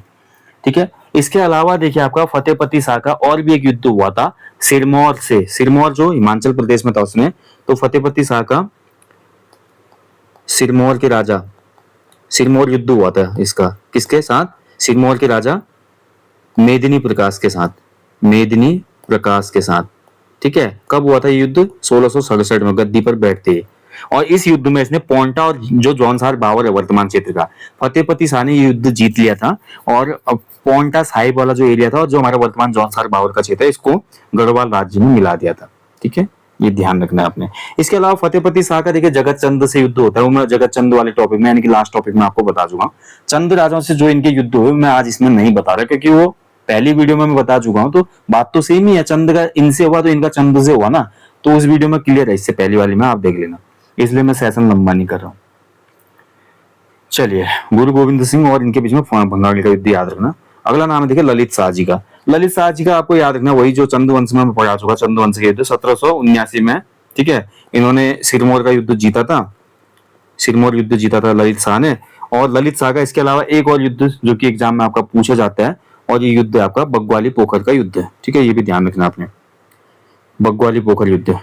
ठीक है, इसके अलावा देखिए आपका फतेहपति शाह का और भी एक युद्ध हुआ था सिरमौर से। सिरमौर जो हिमाचल प्रदेश में था उसमें, तो फतेहपति शाह का सिरमौर के राजा सिरमौर युद्ध हुआ था इसका, किसके साथ? सिरमौर के राजा मेदिनी प्रकाश के साथ, मेदिनी प्रकाश के साथ। ठीक है, कब हुआ था ये युद्ध? 1667 में, गद्दी पर बैठते ही। और इस युद्ध में इसने पोंटा और जो जौनसार बावर है वर्तमान क्षेत्र का, फतेहपति शाह ने ये युद्ध जीत लिया था। और अब पोंटा साहिब वाला जो एरिया था और जो हमारा वर्तमान जौनसार बावर का क्षेत्र है, इसको गढ़वाल राज्य में मिला दिया था। ठीक है, ये ध्यान रखना है आपने। इसके अलावा फतेहपति शाह का देखिए जगत चंद से युद्ध होता है, वो मैं जगत चंद वाले टॉपिक में यानी कि लास्ट टॉपिक में आपको बता दूंगा। चंद राजाओं से जो इनके युद्ध हुए मैं आज इसमें नहीं बता रहा, क्योंकि वो पहली वीडियो में मैं बता चुका हूं, तो बात तो सेम ही है। चंद का इनसे हुआ तो इनका चंद से हुआ ना, तो उस वीडियो में क्लियर है, इससे पहली वाली में आप देख लेना, इसलिए मैं सेशन लंबा नहीं कर रहा हूं। चलिए, गुरु गोविंद सिंह और इनके बीच में भंगाली का युद्ध याद रखना। अगला नाम है देखिए ललित शाह जी का। ललित शाह जी का आपको याद रखना वही जो चंद वंश में पढ़ा चुका, चंद वंश के युद्ध 1779 में। ठीक है, इन्होंने सिरमौर का युद्ध जीता था, सिरमौर युद्ध जीता था ललित शाह ने। और ललित शाह का इसके अलावा एक और युद्ध जो कि एग्जाम में आपका पूछा जाता है, और ये युद्ध है आपका बग्वाली पोखर का युद्ध है। ठीक है, ये भी ध्यान रखना आपने, बग्वाली पोखर युद्ध।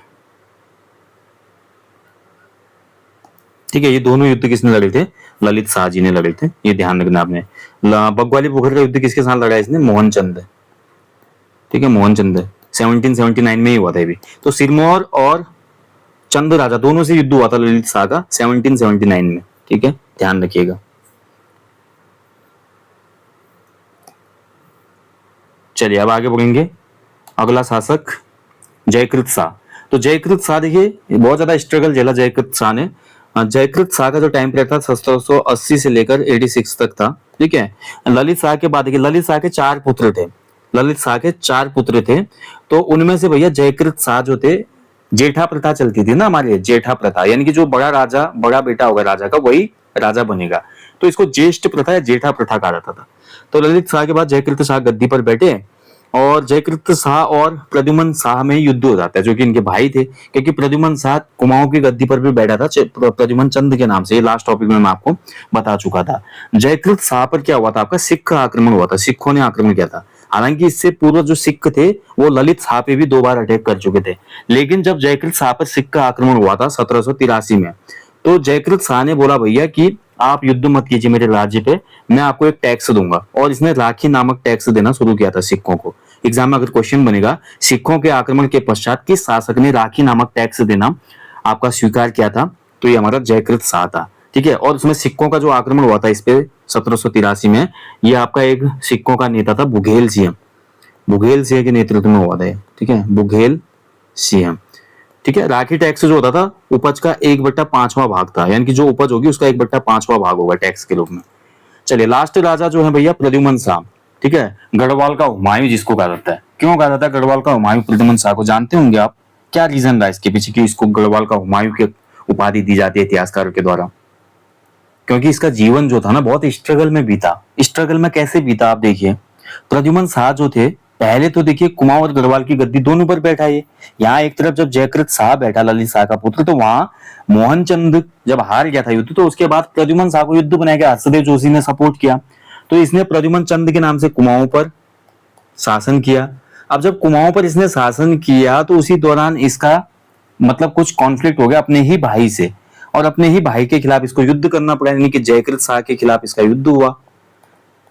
ठीक है, ये दोनों युद्ध किसने लड़े थे? ललित शाह जी ने लड़े थे, ये ध्यान रखना आपने। बग्वाली पोखर का युद्ध किसके साथ लड़ा इसने? मोहनचंद। ठीक है, मोहनचंद 1779 में ही हुआ था ये भी। तो सिरमौर और चंद राजा दोनों से युद्ध हुआ था ललित शाह का 1779 में। ठीक है, ध्यान रखिएगा। चलिए अब आगे बढ़ेंगे। अगला शासक जयकृत शाह। तो जयकृत शाह देखिए बहुत ज्यादा स्ट्रगल झेला जयकृत शाह ने। जयकृत शाह का जो टाइम पीरियड था 1780 से लेकर 86 तक था। ठीक है, ललित शाह के बाद देखिए ललित शाह के 4 पुत्र थे, ललित शाह के 4 पुत्र थे। तो उनमें से भैया जयकृत शाह जो थे, जेठा प्रथा चलती थी ना हमारे, जेठा प्रथा यानी कि जो बड़ा राजा, बड़ा बेटा होगा राजा का वही राजा बनेगा, तो इसको ज्येष्ठ प्रथा या जेठा प्रथा कहा जाता था। तो ललित शाह के बाद जयकृत शाह गद्दी पर बैठे, और जयकृत शाह और प्रद्युमन शाह में युद्ध हो जाता है, जो कि इनके भाई थे, क्योंकि प्रद्युमन शाह कुमाऊं की गद्दी पर भी बैठा था प्रद्युमन चंद के नाम से। ये लास्ट टॉपिक में मैं आपको बता चुका था। जयकृत शाह पर क्या हुआ था आपका? सिख आक्रमण हुआ था, सिखों ने आक्रमण किया था। हालांकि इससे पूर्व जो सिख थे वो ललित शाह पे भी 2 बार अटैक कर चुके थे, लेकिन जब जयकृत शाह पर सिख का आक्रमण हुआ था 1783 में, तो जयकृत शाह ने बोला भैया कि आप युद्ध मत कीजिए मेरे राज्य पे, मैं आपको एक टैक्स दूंगा। और इसने राखी नामक टैक्स देना शुरू किया था सिखों को। एग्जाम में अगर क्वेश्चन बनेगा, सिखों के आक्रमण के पश्चात किस शासक ने राखी नामक टैक्स देना आपका स्वीकार किया था? तो ये हमारा जयकृत शाह था। ठीक है, और उसमें सिखों का जो आक्रमण हुआ था इस पे 1783 में, ये आपका एक सिखों का नेता था बुघेल सिंह, बुघेल सिंह के नेतृत्व में हुआ था। ठीक है, बुघेल सिंह। ठीक है, राखी टैक्स जो होता था उपज का 1/5वां भाग था, यानी कि जो उपज होगी उसका 1/5वां भाग होगा टैक्स के रूप में। चलिए लास्ट राजा जो है भैया प्रद्युमन शाह। ठीक है, गढ़वाल का हुमायूं जिसको कहा जाता है। क्यों कहा जाता है गढ़वाल का हुमायूं प्रद्युमन शाह को? जानते होंगे आप, क्या रीजन रहा इसके पीछे कि इसको गढ़वाल का हुमायूं की उपाधि दी जाती है इतिहासकारों के द्वारा? क्योंकि इसका जीवन जो था ना बहुत स्ट्रगल में बीता। स्ट्रगल में कैसे बीता आप देखिए। प्रद्युमन शाह जो थे, पहले तो देखिए कुमाऊं और गढ़वाल की गद्दी दोनों पर बैठा ये। यहाँ एक तरफ जब जयकृत शाह बैठा ललित शाह का पुत्र, तो वहां मोहनचंद जब हार गया था युद्ध, तो उसके बाद प्रद्युमन शाह को युद्ध बनाया गया, हर्षदेव जोशी ने सपोर्ट किया, तो इसने प्रद्युमन चंद के नाम से कुमाऊं पर शासन किया। अब जब कुमाऊं पर इसने शासन किया तो उसी दौरान इसका मतलब कुछ कॉन्फ्लिक्ट हो गया अपने ही भाई से, और अपने ही भाई के खिलाफ इसको युद्ध करना पड़ा, यानी कि जयकृत शाह के खिलाफ इसका युद्ध हुआ।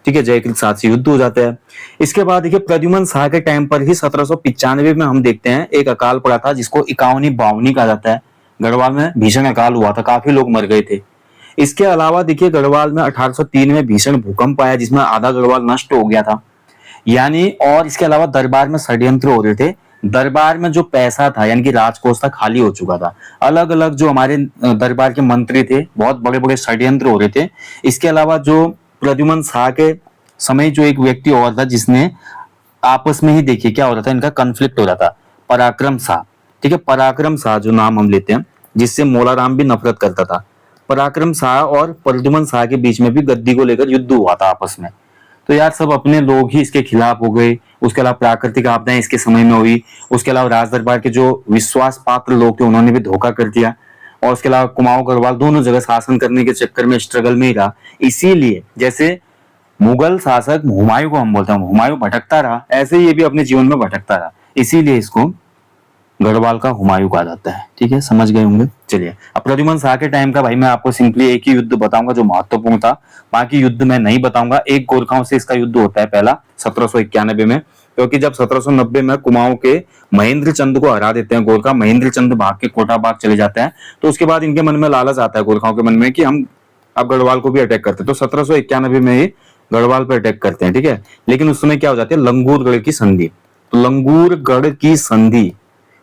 ठीक है, जयकृत शाह से युद्ध हो जाता है। इसके बाद देखिए प्रद्युमन शाह के टाइम पर ही 1795 में हम देखते हैं एक अकाल पड़ा था जिसको इकावनी बावनी कहा जाता है। गढ़वाल में भीषण अकाल हुआ था, काफी लोग मर गए थे। इसके अलावा देखिए गढ़वाल में 1803 में भीषण भूकंप आया जिसमें आधा गढ़वाल नष्ट हो गया था, यानी। और इसके अलावा दरबार में षड्यंत्र हो रहे थे, दरबार में जो पैसा था यानी कि राजकोष था खाली हो चुका था। अलग अलग जो हमारे दरबार के मंत्री थे, बहुत बड़े बड़े षड्यंत्र हो रहे थे। इसके अलावा जो प्रद्युमन शाह के समय जो एक व्यक्ति और था जिसने आपस में ही देखिए क्या हो रहा था, इनका कन्फ्लिक्ट हो रहा था, पराक्रम शाह। ठीक है, पराक्रम शाह जो नाम हम लेते हैं, जिससे मोलाराम भी नफरत करता था। पराक्रम शाह और प्रद्युमन शाह के बीच में भी गद्दी को लेकर युद्ध हुआ था आपस में। तो यार सब अपने लोग ही इसके खिलाफ हो गए। उसके अलावा प्राकृतिक आपदाएं इसके समय में हुई। उसके अलावा राज दरबार के जो विश्वास पात्र लोग थे उन्होंने भी धोखा कर दिया। और उसके अलावा कुमाऊं गढ़वाल दोनों जगह शासन करने के चक्कर में स्ट्रगल में ही रहा। इसीलिए जैसे मुगल शासक हुमायूं को हम बोलते हैं, हुमायूं भटकता रहा, ऐसे ही ये भी अपने जीवन में भटकता रहा। इसीलिए इसको गढ़वाल का हुमायूं कहा जाता है। ठीक है, समझ गए होंगे। चलिए, अब प्रद्युमन शाह के टाइम का भाई मैं आपको सिंपली एक ही युद्ध बताऊंगा जो महत्वपूर्ण था, बाकी युद्ध मैं नहीं बताऊंगा। एक गोरखाओं से इसका युद्ध होता है पहला 1791 में, क्योंकि जब 1790 में कुमाऊं के महेंद्र चंद को हरा देते हैं गोरखा, महेंद्र चंद भाग के कोटाबाग चले जाते हैं, तो उसके बाद इनके मन में लालच आता है गोरखाओं के मन में कि हम अब गढ़वाल को भी अटैक करते हैं। तो 1791 में ये गढ़वाल पर अटैक करते हैं। ठीक है, लेकिन उस समय क्या हो जाती है, लंगूरगढ़ की संधि। तो लंगूरगढ़ की संधि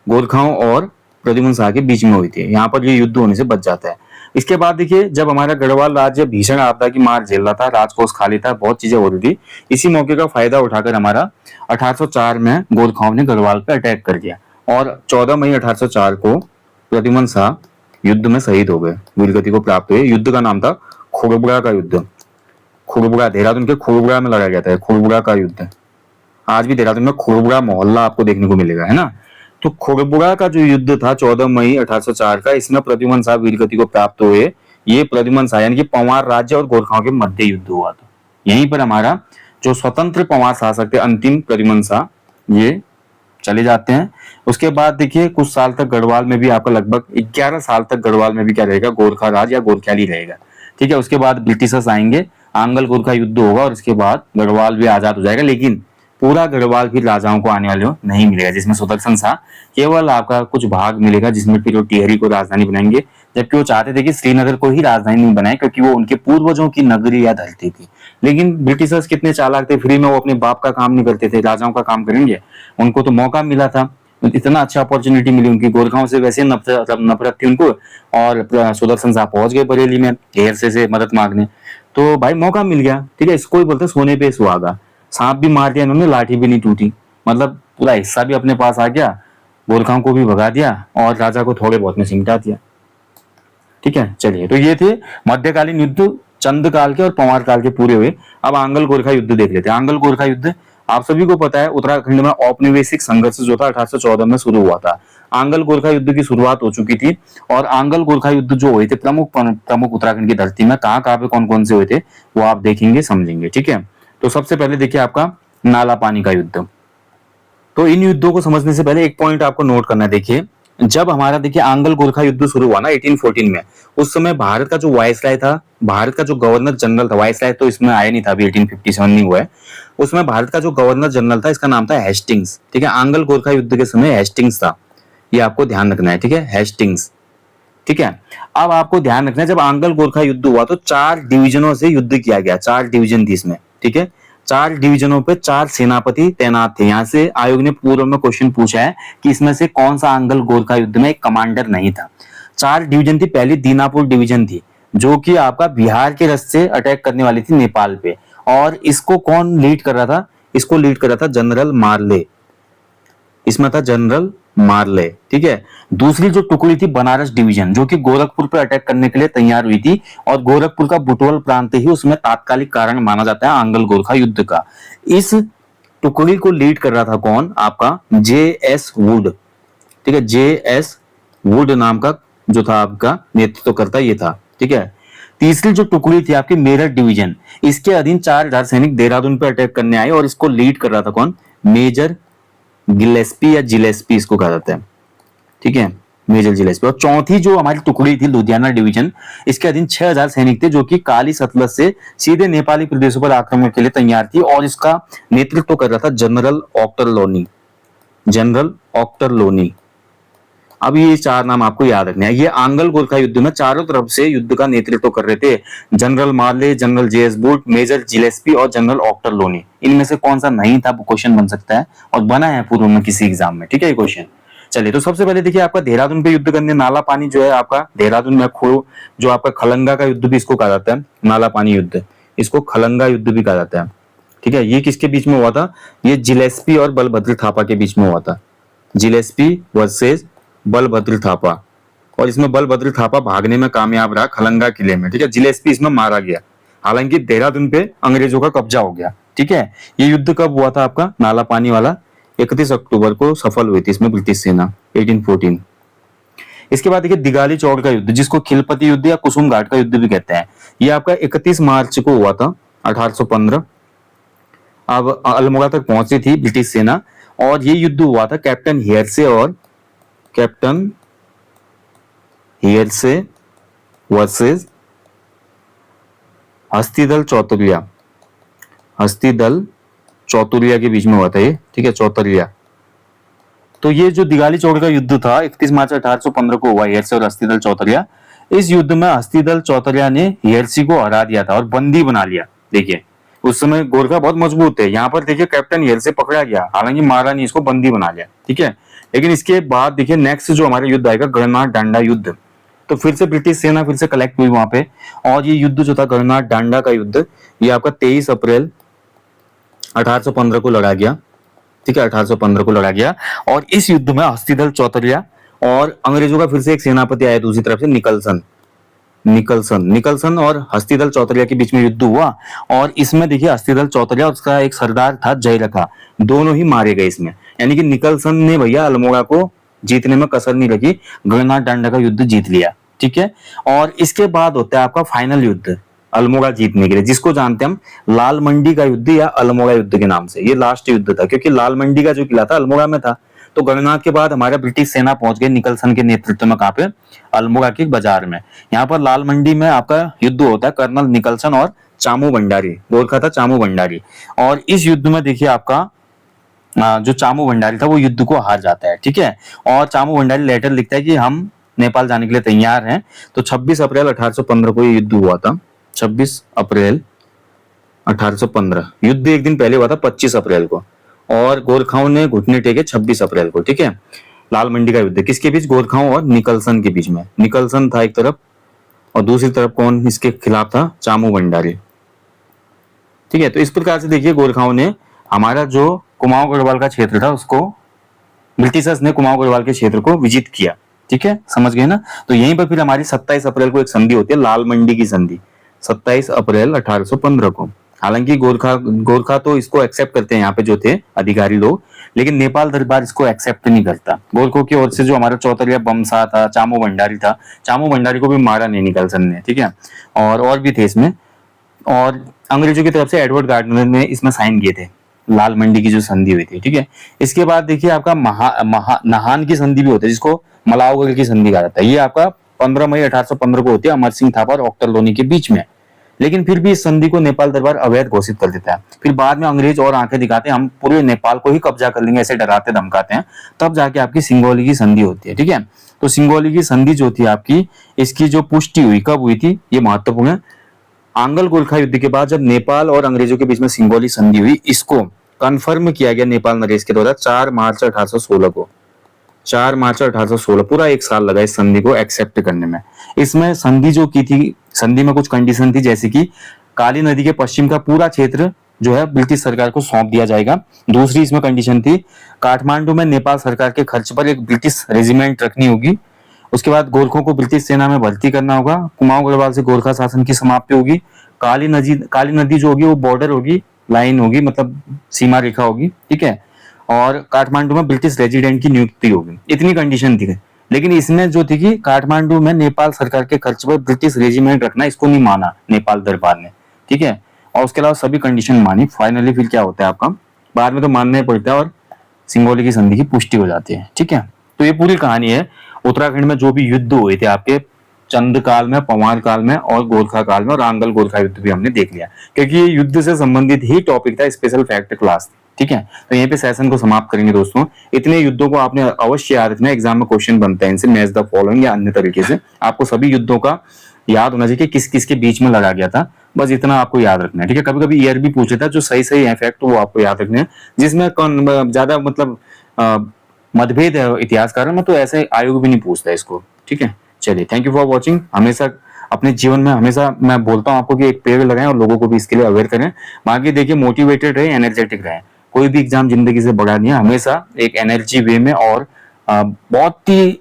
गोरखाओं और प्रद्युमन शाह के बीच में हुई थी, यहाँ पर ये युद्ध होने से बच जाता है। इसके बाद देखिए, जब हमारा गढ़वाल राज्य भीषण आपदा की मार झेल रहा था, राजकोष खाली था, बहुत चीजें हो रही थी, इसी मौके का फायदा उठाकर हमारा 1804 में गोरखाओं ने गढ़वाल पे अटैक कर दिया और 14 मई 1804 को प्रद्युमन शाह युद्ध में शहीद हो गए, वीरगति को प्राप्त हुए। युद्ध का नाम था खुड़बुड़ा का युद्ध। खुड़बुड़ा देहरादून के खुड़बुड़ा में लड़ा गया था, खुड़बुड़ा का युद्ध। आज भी देहरादून में खुड़बुड़ा मोहल्ला आपको देखने को मिलेगा, है ना। तो खुड़बुड़ा का जो युद्ध था 14 मई 1804 का, इसमें प्रद्युमन शाह वीरगति को प्राप्त हुए। ये प्रद्युमन शाह यानी कि पंवार राज्य और गोरखाओं के मध्य युद्ध हुआ था। यहीं पर हमारा जो स्वतंत्र पंवार शासक थे अंतिम प्रद्युमन शाह, ये चले जाते हैं। उसके बाद देखिए कुछ साल तक गढ़वाल में भी आपका लगभग 11 साल तक गढ़वाल में भी क्या रहेगा, गोरखा राज या गोरख्याली रहेगा। ठीक है, उसके बाद ब्रिटिशर्स आएंगे, आंगल गोरखा युद्ध होगा और उसके बाद गढ़वाल भी आजाद हो जाएगा। लेकिन पूरा गढ़वाल फिर राजाओं को आने वाले नहीं मिलेगा, जिसमें सुदर्शन शाह केवल आपका कुछ भाग मिलेगा, जिसमें फिर वो टिहरी को राजधानी बनाएंगे, जबकि वो चाहते थे कि श्रीनगर को ही राजधानी नहीं बनाए, क्योंकि वो उनके पूर्वजों की नगरी या धरती थी। लेकिन ब्रिटिशर्स कितने चालाक थे, फ्री में वो अपने बाप का काम नहीं करते थे, राजाओं का काम करेंगे। उनको तो मौका मिला था, इतना अच्छा अपॉर्चुनिटी मिली, उनकी गोरखाओं से वैसे नफरत थी उनको, और सुदर्शन शाह पहुंच गए बरेली में ढेर से मदद मांगने। तो भाई मौका मिल गया। ठीक है, इसको ही बोलते सोने पे सुहागा। सांप भी मार दिया इन्होंने, लाठी भी नहीं टूटी, मतलब पूरा हिस्सा भी अपने पास आ गया, गोरखाओं को भी भगा दिया और राजा को थोड़े बहुत में सिमटा दिया। ठीक है, चलिए, तो ये थे मध्यकालीन युद्ध, चंद काल के और पंवार काल के पूरे हुए। अब आंगल गोरखा युद्ध देख लेते हैं। आंगल गोरखा युद्ध आप सभी को पता है, उत्तराखंड में औपनिवेशिक संघर्ष जो था 1814 में शुरू हुआ था। आंगल गोरखा युद्ध की शुरुआत हो चुकी थी और आंगल गोरखा युद्ध जो हुए थे प्रमुख उत्तराखंड की धरती में कहाँ कहाँ पे कौन कौन से हुए थे वो आप देखेंगे समझेंगे। ठीक है, तो सबसे पहले देखिए आपका नाला पानी का युद्ध। तो इन युद्धों को समझने से पहले एक पॉइंट आपको नोट करना है। देखिए, जब हमारा देखिए आंगल गोरखा युद्ध शुरू हुआ ना 1814 में, उस समय भारत का जो वायसराय था, भारत का जो गवर्नर जनरल था, वायसराय तो इसमें आया नहीं था, अभी 1857 नहीं हुआ है, उसमें भारत का जो गवर्नर जनरल था इसका नाम था हेस्टिंग्स। ठीक है, आंगल गोरखा युद्ध के समय हेस्टिंग्स था, ये आपको ध्यान रखना है। ठीक है, हेस्टिंग्स। ठीक है, अब आपको ध्यान रखना है, जब आंगल गोरखा युद्ध हुआ तो 4 डिवीजनों से युद्ध किया गया, 4 डिवीजन थी इसमें। ठीक है, 4 डिवीजनों पे 4 सेनापति तैनात थे। यहाँ से आयोग ने पूर्व में क्वेश्चन पूछा है कि इसमें से कौन सा आंगल गोरखा युद्ध में एक कमांडर नहीं था। 4 डिवीजन थी। पहली दीनापुर डिवीजन थी, जो कि आपका बिहार के रास्ते से अटैक करने वाली थी नेपाल पे, और इसको कौन लीड कर रहा था, इसको लीड कर रहा था जनरल मार्ले, इसमें था जनरल मार्ले। ठीक है, दूसरी जो टुकड़ी थी बनारस डिवीजन, जो कि गोरखपुर पर अटैक करने के लिए तैयार हुई थी, और गोरखपुर का बुटवल प्रांत ही उसमें तात्कालिक कारण माना जाता है आंगल गोरखा युद्ध का। इस टुकड़ी को लीड कर रहा था कौन, आपका J.S. वुड। ठीक है, J.S. वुड नाम का जो था आपका नेतृत्व करता ये था। ठीक है, तीसरी जो टुकड़ी थी आपकी मेरठ डिवीजन, इसके अधीन 4000 सैनिक देहरादून पर अटैक करने आए, और इसको लीड कर रहा था कौन, मेजर गिलेस्पी या जिलेस्पी इसको कहा जाता है। ठीक है, मेजर जिलेस्पी। और चौथी जो हमारी टुकड़ी थी लुधियाना डिवीजन, इसके अधीन 6000 सैनिक थे, जो कि काली सतलज से सीधे नेपाली प्रदेशों पर आक्रमण के लिए तैयार थी, और इसका नेतृत्व कर रहा था जनरल ऑक्टर लोनी। जनरल ऑक्टर लोनी। अब ये 4 नाम आपको याद रखने हैं। ये आंगल गोरखा युद्ध में चारों तरफ से युद्ध का नेतृत्व कर रहे थे, general Marley, general J.S. Wood, major Gillespie और जनरल ऑक्टर लोनी। इनमें से कौन सा नहीं था, वो क्वेश्चन बन सकता है और बना है पूर्व में किसी एग्जाम में। ठीक है, ये क्वेश्चन। चलिए, तो सबसे पहले देखिए आपका देहरादून पे युद्ध करने, नाला पानी जो है आपका देहरादून में जो आपका खलंगा का युद्ध भी इसको कहा जाता है, नाला पानी युद्ध, इसको खलंगा युद्ध भी कहा जाता है। ठीक है, ये किसके बीच में हुआ था, ये जिलेस्पी और बलभद्र थापा के बीच में हुआ था। जिलेस्पी वर्सेस बलभद्र थापा, और इसमें बलभद्र थापा भागने में कामयाब रहा खलंगा किले में। ठीक है, जिलेस्पी इसमें मारा गया, हालांकि देहरादून पे अंग्रेजों का कब्जा हो गया। ठीक है, ये युद्ध कब हुआ था आपका, नाला पानी वाला 31 अक्टूबर को सफल हुई थी इसमें ब्रिटिश सेना, 1814। इसके बाद देखिए दिगाली चौड़ का युद्ध, जिसको खिलपति युद्ध या कुसुम घाट का युद्ध भी कहते हैं, ये आपका 31 मार्च को हुआ था 1815। अब अल्मोड़ा तक पहुंची थी ब्रिटिश सेना, और ये युद्ध हुआ था कैप्टन हेयर से और कैप्टन हेरसे वर्सेस हस्तिदल चौतुलिया, हस्तिदल चौतुलिया के बीच में हुआ था ये, ठीक है, चौतुलिया। तो ये जो दिगाली चौड़ का युद्ध था 31 मार्च 1815 को हुआ, हेरसे और हस्तिदल चौतुलिया। इस युद्ध में हस्तिदल चौतुलिया ने हेरसी को हरा दिया था और बंदी बना लिया। देखिए उस समय गोरखा बहुत मजबूत थे। यहाँ पर देखिए कैप्टन हेरसे पकड़ा गया, हालांकि मारा नहीं, इसको बंदी बना लिया, ठीक है। लेकिन इसके बाद देखिए नेक्स्ट जो हमारा युद्ध आएगा गणनाथ डांडा युद्ध। तो फिर से ब्रिटिश सेना फिर से कलेक्ट हुई वहां पे, और ये युद्ध जो था गणनाथ डांडा का युद्ध, ये आपका 23 अप्रैल 1815 को लड़ा गया, ठीक है, 1815 को लड़ा गया। और इस युद्ध में हस्तिदल चौतुलिया और अंग्रेजों का फिर से एक सेनापति आया दूसरी तरफ से, निकलसन और हस्तिदल चौतुलिया के बीच में युद्ध हुआ। और इसमें देखिए हस्तिदल चौतुलिया और उसका एक सरदार था जयरखा, दोनों ही मारे गए इसमें। यानी कि निकलसन ने भैया अल्मोड़ा को जीतने में कसर नहीं रखी, गणनाथ डांडा का युद्ध जीत लिया, ठीक है। और इसके बाद होता है आपका फाइनल युद्ध अल्मोड़ा जीतने के लिए, जिसको जानते हैं हम लाल मंडी का युद्ध या अल्मोड़ा युद्ध के नाम से। ये लास्ट युद्ध था, क्योंकि लाल मंडी का जो किला था अल्मोड़ा में था। तो गणनाथ के बाद हमारा ब्रिटिश सेना पहुंच गई निकलसन के नेतृत्व में, कहां पे, अल्मोड़ा के बाजार में। यहाँ पर लाल मंडी में आपका युद्ध होता है कर्नल निकलसन और चामू भंडारी, गोरखा था चामू भंडारी। और इस युद्ध में देखिए आपका जो चामू भंडारी था वो युद्ध को हार जाता है, ठीक है। और चामू भंडारी लेटर लिखता है कि हम नेपाल जाने के लिए तैयार हैं। तो 26 अप्रैल 1815 को ये युद्ध हुआ था, 26 अप्रैल 1815। युद्ध एक दिन पहले हुआ था 25 अप्रैल को, और गोरखाओं ने घुटने टेके 26 अप्रैल को, ठीक है। लाल मंडी का युद्ध किसके बीच, गोरखाओं और निकलसन के बीच में। निकलसन था एक तरफ और दूसरी तरफ कौन इसके खिलाफ था, चामू भंडारी, ठीक है। तो इस प्रकार से देखिए गोरखाओं ने हमारा जो कुमाऊं गढ़वाल का क्षेत्र था उसको, ब्रिटिशर्स ने कुमाऊं गढ़वाल के क्षेत्र को विजित किया, ठीक है, समझ गए ना। तो यहीं पर फिर हमारी 27 अप्रैल को एक संधि होती है, लाल मंडी की संधि, 27 अप्रैल 1815 को। हालांकि गोरखा तो इसको एक्सेप्ट करते हैं यहाँ पे जो थे अधिकारी लोग, लेकिन नेपाल दरबार इसको एक्सेप्ट नहीं करता। गोरखों की ओर से जो हमारा चौतरिया बमसा था, चामू भंडारी था, चामू भंडारी को भी मारा नहीं निकलसन ने, ठीक है, और भी थे इसमें। और अंग्रेजों की तरफ से एडवर्ड गार्डनर ने इसमें साइन किए थे, लाल मंडी की जो संधि हुई थी, ठीक है। इसके बाद देखिए आपका नाहन की संधि भी होती है, जिसको मलावगढ़ की संधि कहा जाता है। ये आपका 15 मई 1815 को होती है, अमर सिंह थापा और ऑक्टर लोनी के बीच में। लेकिन फिर भी इस संधि को नेपाल दरबार अवैध घोषित कर देता है। फिर बाद में अंग्रेज और आंखें दिखाते हैं, हम पूरे नेपाल को ही कब्जा कर लेंगे, ऐसे डराते धमकाते हैं। तब जाके आपकी सिंगोली की संधि होती है, ठीक है। तो सिंगोली की संधि जो थी आपकी, इसकी जो पुष्टि हुई कब हुई थी, ये महत्वपूर्ण है। आंगल गोरखा युद्ध के बाद जब नेपाल और अंग्रेजों के बीच में सिंगोली संधि हुई, इसको कंफर्म किया गया नेपाल नरेश के द्वारा 4 मार्च 1816 को। 4 मार्च 1816, पूरा एक साल लगा इस संधि को एक्सेप्ट करने में। इसमें संधि जो की थी, संधि में कुछ कंडीशन थी, जैसे कि काली नदी के पश्चिम का पूरा क्षेत्र जो है ब्रिटिश सरकार को सौंप दिया जाएगा। दूसरी इसमें कंडीशन थी, काठमांडू में नेपाल सरकार के खर्च पर एक ब्रिटिश रेजिमेंट रखनी होगी। उसके बाद गोरखों को ब्रिटिश सेना में भर्ती करना होगा। कुमाऊं गढ़वाल से गोरखा शासन की समाप्ति होगी। काली नदी जो होगी वो बॉर्डर होगी, लाइन होगी, मतलब सीमा रेखा होगी, ठीक है। और काठमांडू में ब्रिटिश रेजिडेंट की नियुक्ति होगी। इतनी कंडीशन थी। लेकिन इसमें जो थी कि काठमांडू में नेपाल सरकार के खर्च पर ब्रिटिश रेजिमेंट रखना, इसको नहीं माना नेपाल दरबार ने, ठीक है। और उसके अलावा सभी कंडीशन मानी। फाइनली फिर क्या होता है आपका, बाद में तो मानना ही पड़ता है और सिंगोली की संधि की पुष्टि हो जाती है, ठीक है। तो ये पूरी कहानी है उत्तराखंड में जो भी युद्ध हुए थे आपके चंद काल में, पवार काल में और गोरखा काल में, और आंगल गोरखा युद्ध भी हमने देख लिया, क्योंकि ये युद्ध से संबंधित ही टॉपिक था, स्पेशल फैक्ट क्लास, ठीक है। तो यहीं पे सेशन को समाप्त करेंगे दोस्तों। इतने युद्धों को आपने अवश्य याद रखना, एग्जाम में क्वेश्चन बनता है इनसे, मैच द फॉलोइंग या अन्य तरीके से। आपको सभी युद्धों का याद होना चाहिए कि किस किस के बीच में लड़ा गया था, बस इतना आपको याद रखना है, ठीक है। कभी कभी ईयर भी पूछे था, जो सही सही है फैक्ट वो आपको याद रखने हैं, जिसमें ज्यादा मतलब मतभेद है इतिहासकारों में, तो ऐसे आयोग भी नहीं पूछता इसको, ठीक है। चलिए, थैंक यू फॉर वॉचिंग। हमेशा अपने जीवन में हमेशा मैं बोलता हूँ आपको कि एक पेड़ लगाएं और लोगों को भी इसके लिए अवेयर करें। बाकी देखिए, मोटिवेटेड रहे, एनर्जेटिक रहे। कोई भी एग्जाम जिंदगी से बड़ा नहीं है, हमेशा एक एनर्जी वे में और बहुत ही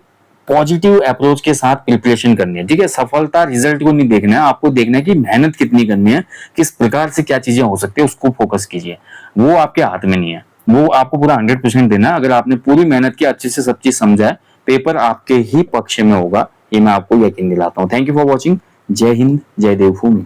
पॉजिटिव अप्रोच के साथ प्रिपरेशन करनी है, ठीक है। सफलता रिजल्ट को नहीं देखना है, आपको देखना है कि मेहनत कितनी करनी है, किस प्रकार से क्या चीजें हो सकती है, उसको फोकस कीजिए। वो आपके हाथ में नहीं है, वो आपको पूरा 100% देना है। अगर आपने पूरी मेहनत की, अच्छे से सब चीज समझा है, पेपर आपके ही पक्ष में होगा, ये मैं आपको यकीन दिलाता हूँ। Thank you for watching. जय हिंद, जय देवभूमि।